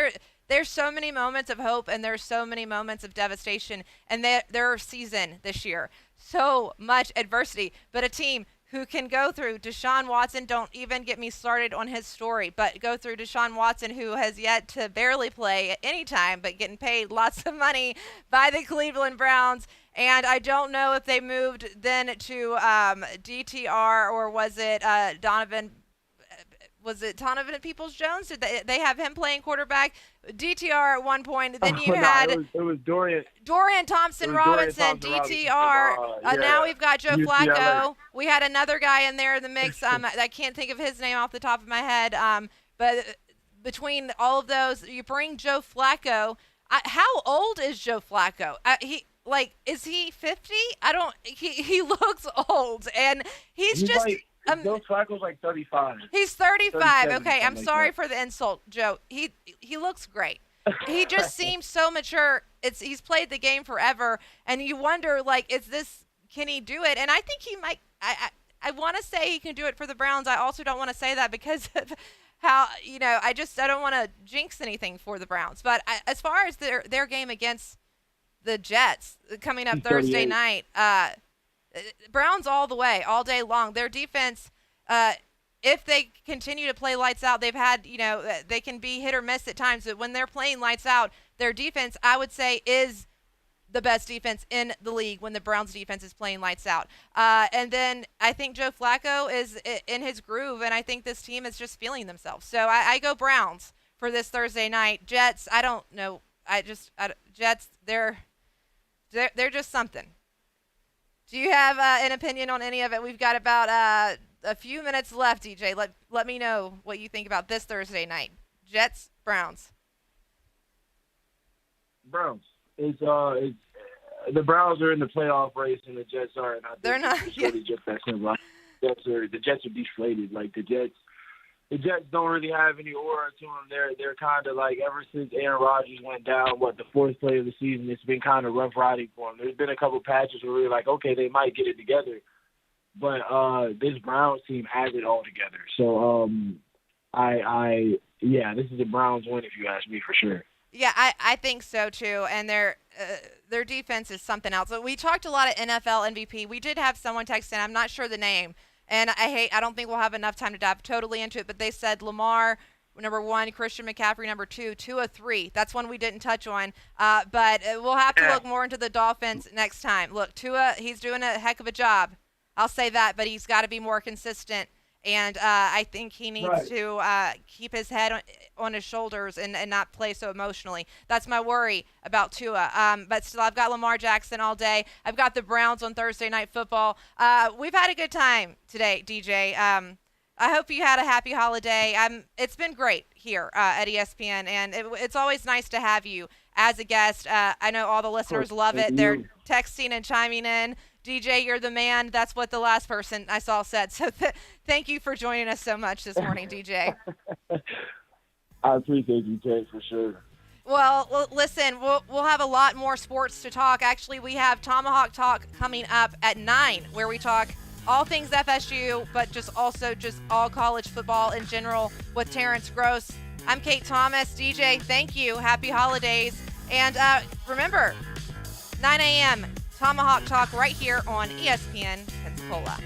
there's so many moments of hope and there's so many moments of devastation. And their season this year, so much adversity. But a team who can go through Deshaun Watson, don't even get me started on his story, but go through Deshaun Watson, who has yet to barely play at any time, but getting paid lots of money by the Cleveland Browns. And I don't know if they moved then to DTR or was it Donovan Peoples-Jones? Did they have him playing quarterback? DTR at one point. Then you had it was Dorian Thompson-Robinson, DTR. Now we've got Joe Flacco. We had another guy in there in the mix. I can't think of his name off the top of my head. But between all of those, you bring Joe Flacco. How old is Joe Flacco? Is he 50? He looks old, and he's just. Joe Flacco's like 35. He's 35. Okay, I'm sorry for the insult, Joe. He looks great. He just seems so mature. He's played the game forever, and you wonder, can he do it? And I think he might. I want to say he can do it for the Browns. I also don't want to say that because of how, I don't want to jinx anything for the Browns. But as far as their game against the Jets coming up Thursday night, Browns all the way, all day long. Their defense, if they continue to play lights out, they've had, they can be hit or miss at times. But when they're playing lights out, their defense, I would say, is the best defense in the league when the Browns defense is playing lights out. And then I think Joe Flacco is in his groove, and I think this team is just feeling themselves. So I go Browns for this Thursday night. Jets, I don't know. Jets, they're just something. Do you have an opinion on any of it? We've got about a few minutes left, DJ. Let me know what you think about this Thursday night. Jets, Browns. Browns. It's the Browns are in the playoff race and the Jets are. And they're not. It's really just that simple. The Jets are deflated. Like the Jets don't really have any aura to them. They're kind of like, ever since Aaron Rodgers went down, the fourth play of the season, it's been kind of rough riding for them. There's been a couple patches where we're like, okay, they might get it together. But this Browns team has it all together. So, this is a Browns win if you ask me, for sure. Yeah, I think so too. And their defense is something else. So we talked a lot of NFL MVP. We did have someone text in, I'm not sure the name, and I don't think we'll have enough time to dive totally into it, but they said Lamar, number 1, Christian McCaffrey, number 2, Tua 3. That's one we didn't touch on. But we'll have to look more into the Dolphins next time. Look, Tua, he's doing a heck of a job. I'll say that, but he's got to be more consistent. And I think he needs to keep his head on his shoulders and not play so emotionally. That's my worry about Tua. But still, I've got Lamar Jackson all day. I've got the Browns on Thursday Night Football. We've had a good time today, DJ. I hope you had a happy holiday. It's been great here at ESPN, and it's always nice to have you as a guest. I know all the listeners love it. They're texting and chiming in. DJ, you're the man. That's what the last person I saw said. So thank you for joining us so much this morning, DJ. I appreciate you, Kate, for sure. Well, listen, we'll have a lot more sports to talk. Actually, we have Tomahawk Talk coming up at 9, where we talk all things FSU, but just all college football in general with Terrence Gross. I'm Kate Thomas. DJ, thank you. Happy holidays. And remember, 9 a.m., Tomahawk Talk right here on ESPN Pensacola.